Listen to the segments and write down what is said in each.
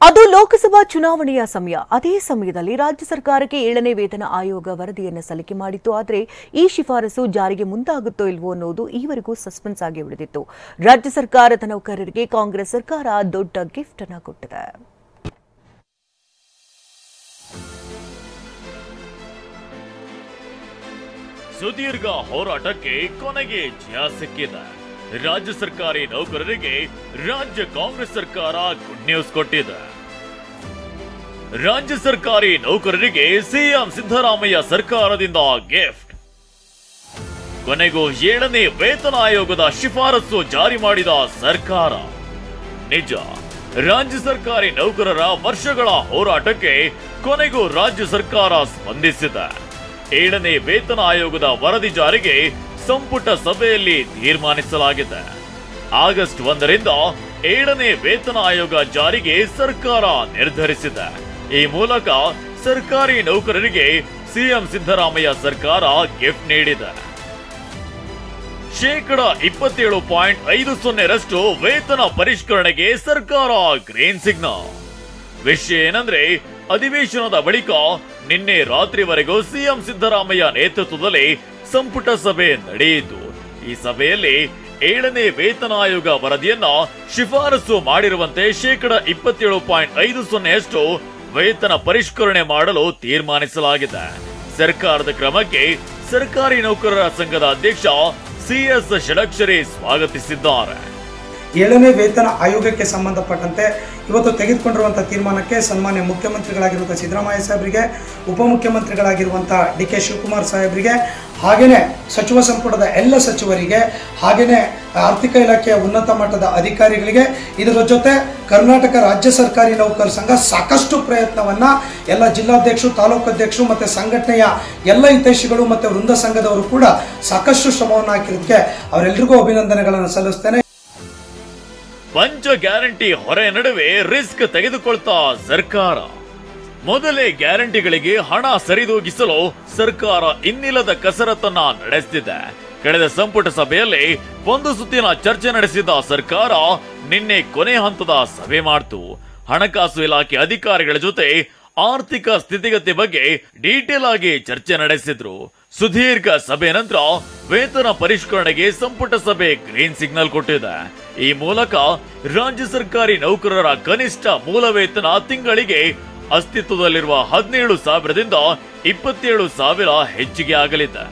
ಅದು ಲೋಕಸಭಾ ಚುನಾವಣೆಯ ಸಮಯ. ಅದೇ ಸಮಯದಲ್ಲಿ ರಾಜ್ಯ ಸರ್ಕಾರಕ್ಕೆ 7ನೇ ವೇತನ ಆಯೋಗ ವರದಿಯನ್ನು ಸಲ್ಲಿಕೆ ಮಾಡಿತ್ತು. ಆದರೆ ಈ ಶಿಫಾರಸು ಜಾರಿಗೆ ಮುಂದಾಗುತ್ತೋ ಇಲ್ವೋ ಅನ್ನೋದು ಈವರೆಗೂ ಸಸ್ಪೆನ್ಸ್ ಆಗಿ ಉಳಿದಿತ್ತು. ರಾಜ್ಯ ಸರ್ಕಾರದ ನೌಕರರಿಗೆ ಕಾಂಗ್ರೆಸ್ ಸರ್ಕಾರ ದೊಡ್ಡ ಗಿಫ್ಟ್ ಅನ್ನು ಕೊಟ್ಟಿದೆ. ಸುದೀರ್ಘ ಹೋರಾಟಕ್ಕೆ ಕೊನೆಗೆ ಜಯ ಸಿಕ್ಕಿದೆ. ರಾಜ್ಯ ಸರ್ಕಾರಿ ನೌಕರರಿಗೆ ರಾಜ್ಯ ಕಾಂಗ್ರೆಸ್ ಸರ್ಕಾರ ಗುಡ್ ನ್ಯೂಸ್ ಕೊಟ್ಟಿದೆ. ರಾಜ್ಯ ಸರ್ಕಾರಿ ನೌಕರರಿಗೆ ಸಿಎಂ ಸಿದ್ದರಾಮಯ್ಯ ಸರ್ಕಾರದಿಂದ ಗಿಫ್ಟ್. ಕೊನೆಗೂ 7ನೇ ವೇತನ ಆಯೋಗದ ಶಿಫಾರಸು ಜಾರಿ ಮಾಡಿದ ಸರ್ಕಾರ. ನಿಜ, ರಾಜ್ಯ ಸರ್ಕಾರಿ ನೌಕರರ ವರ್ಷಗಳ ಹೋರಾಟಕ್ಕೆ ಕೊನೆಗೂ ರಾಜ್ಯ ಸರ್ಕಾರ ಸ್ಪಂದಿಸಿದೆ. 7ನೇ ವೇತನ ಆಯೋಗದ ವರದಿ ಜಾರಿಗೆ ಸಂಪುಟ ಸಭೆಯಲ್ಲಿ ತೀರ್ಮಾನಿಸಲಾಗಿದೆ. ಆಗಸ್ಟ್ 1ರಿಂದ 7ನೇ ವೇತನ ಆಯೋಗ ಜಾರಿಗೆ ಸರ್ಕಾರ ನಿರ್ಧರಿಸಿದೆ. ಈ ಮೂಲಕ ಸರ್ಕಾರಿ ನೌಕರರಿಗೆ ಸಿಎಂ ಸಿದ್ದರಾಮಯ್ಯ ಸರ್ಕಾರ ಗಿಫ್ಟ್ ನೀಡಿದೆ. 27.50% ವೇತನ ಪರಿಷ್ಕರಣೆಗೆ ಸರ್ಕಾರ ಗ್ರೀನ್ ಸಿಗ್ನಲ್. ವಿಷಯ ಏನಂದ್ರೆ, ಅಧಿವೇಶನದ ಬಳಿಕ ನಿನ್ನೆ ರಾತ್ರಿವರೆಗೂ ಸಿಎಂ ಸಿದ್ದರಾಮಯ್ಯ ನೇತೃತ್ವದಲ್ಲಿ ಸಂಪುಟ ಸಭೆ ನಡೆಯಿತು. ಈ ಸಭೆಯಲ್ಲಿ 7ನೇ ವೇತನ ಆಯೋಗ ವರದಿಯನ್ನ ಶಿಫಾರಸು ಮಾಡಿರುವಂತೆ 27.50% ವೇತನ ಪರಿಷ್ಕರಣೆ ಮಾಡಲು ತೀರ್ಮಾನಿಸಲಾಗಿದೆ. ಸರ್ಕಾರದ ಕ್ರಮಕ್ಕೆ ಸರ್ಕಾರಿ ನೌಕರರ ಸಂಘದ ಅಧ್ಯಕ್ಷ ಸಿಎಸ್ ಷಡಕ್ಷರಿ ಸ್ವಾಗತಿಸಿದ್ದಾರೆ. 7ನೇ ವೇತನ ಆಯೋಗಕ್ಕೆ ಸಂಬಂಧಪಟ್ಟಂತೆ ಇವತ್ತು ತೆಗೆದುಕೊಂಡಿರುವಂತಹ ತೀರ್ಮಾನಕ್ಕೆ ಸನ್ಮಾನ್ಯ ಮುಖ್ಯಮಂತ್ರಿಗಳಾಗಿರುವಂತಹ ಸಿದ್ದರಾಮಯ್ಯ ಸಾಹೇಬರಿಗೆ, ಉಪಮುಖ್ಯಮಂತ್ರಿಗಳಾಗಿರುವಂತಹ ಡಿ.ಕೆ. ಶಿವಕುಮಾರ್ ಸಾಹೇಬರಿಗೆ, ಹಾಗೆಯೇ ಸಚಿವ ಸಂಪುಟದ ಎಲ್ಲ ಸಚಿವರಿಗೆ, ಹಾಗೆಯೇ ಆರ್ಥಿಕ ಇಲಾಖೆಯ ಉನ್ನತ ಮಟ್ಟದ ಅಧಿಕಾರಿಗಳಿಗೆ, ಇದರ ಜೊತೆ ಕರ್ನಾಟಕ ರಾಜ್ಯ ಸರ್ಕಾರಿ ನೌಕರ ಸಂಘ ಸಾಕಷ್ಟು ಪ್ರಯತ್ನವನ್ನ ಎಲ್ಲ ಜಿಲ್ಲಾಧ್ಯಕ್ಷರು, ತಾಲೂಕು ಅಧ್ಯಕ್ಷರು ಮತ್ತು ಸಂಘಟನೆಯ ಎಲ್ಲ ಹಿತೈಷಿಗಳು ಮತ್ತು ವೃಂದ ಸಂಘದವರು ಕೂಡ ಸಾಕಷ್ಟು ಶ್ರಮವನ್ನು ಹಾಕಿರೋದಕ್ಕೆ ಅವರೆಲ್ಲರಿಗೂ ಅಭಿನಂದನೆಗಳನ್ನು ಸಲ್ಲಿಸ್ತೇನೆ. ಪಂಚ ಗ್ಯಾರಂಟಿ ಹೊರೆ ನಡುವೆ ರಿಸ್ಕ್ ತೆಗೆದುಕೊಳ್ತಾ ಸರ್ಕಾರ. ಮೊದಲೇ ಗ್ಯಾರಂಟಿಗಳಿಗೆ ಹಣ ಸರಿದೂಗಿಸಲು ಸರ್ಕಾರ ಇನ್ನಿಲ್ಲದ ಕಸರತ್ತನ್ನ ನಡೆಸುತ್ತಿದೆ. ಕಳೆದ ಸಂಪುಟ ಸಭೆಯಲ್ಲಿ ಒಂದು ಸುತ್ತಿನ ಚರ್ಚೆ ನಡೆಸಿದ ಸರ್ಕಾರ ನಿನ್ನೆ ಕೊನೆ ಹಂತದ ಸಭೆ ಮಾಡಿತು. ಹಣಕಾಸು ಇಲಾಖೆ ಅಧಿಕಾರಿಗಳ ಜೊತೆ ಆರ್ಥಿಕ ಸ್ಥಿತಿಗತಿ ಬಗ್ಗೆ ಡೀಟೇಲ್ ಆಗಿ ಚರ್ಚೆ ನಡೆಸಿದ್ರು. ಸುದೀರ್ಘ ಸಭೆ ನಂತರ ವೇತನ ಪರಿಷ್ಕರಣೆಗೆ ಸಂಪುಟ ಸಭೆ ಗ್ರೀನ್ ಸಿಗ್ನಲ್ ಕೊಟ್ಟಿದೆ. ಈ ಮೂಲಕ ರಾಜ್ಯ ಸರ್ಕಾರಿ ನೌಕರರ ಕನಿಷ್ಠ ಮೂಲ ವೇತನ ತಿಂಗಳಿಗೆ ಅಸ್ತಿತ್ವದಲ್ಲಿರುವ 17,000ದಿಂದ 27,000 ಹೆಚ್ಚಿಗೆ ಆಗಲಿದೆ.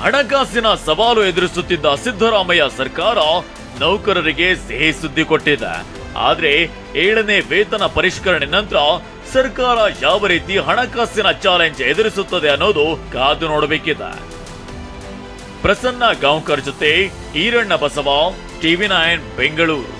ಹಣಕಾಸಿನ ಸವಾಲು ಎದುರಿಸುತ್ತಿದ್ದ ಸಿದ್ದರಾಮಯ್ಯ ಸರ್ಕಾರ ನೌಕರರಿಗೆ ಸಿಹಿ ಸುದ್ದಿ ಕೊಟ್ಟಿದೆ. ಆದ್ರೆ 7ನೇ ವೇತನ ಪರಿಷ್ಕರಣೆ ನಂತರ ಸರ್ಕಾರ ಯಾವ ರೀತಿ ಹಣಕಾಸಿನ ಚಾಲೆಂಜ್ ಎದುರಿಸುತ್ತದೆ ಅನ್ನೋದು ಕಾದು ನೋಡಬೇಕಿದೆ. ಪ್ರಸನ್ನ ಗಾಂವ್ಕರ್ ಜೊತೆ ಈರಣ್ಣ ಬಸವ, TV9 ಬೆಂಗಳೂರು.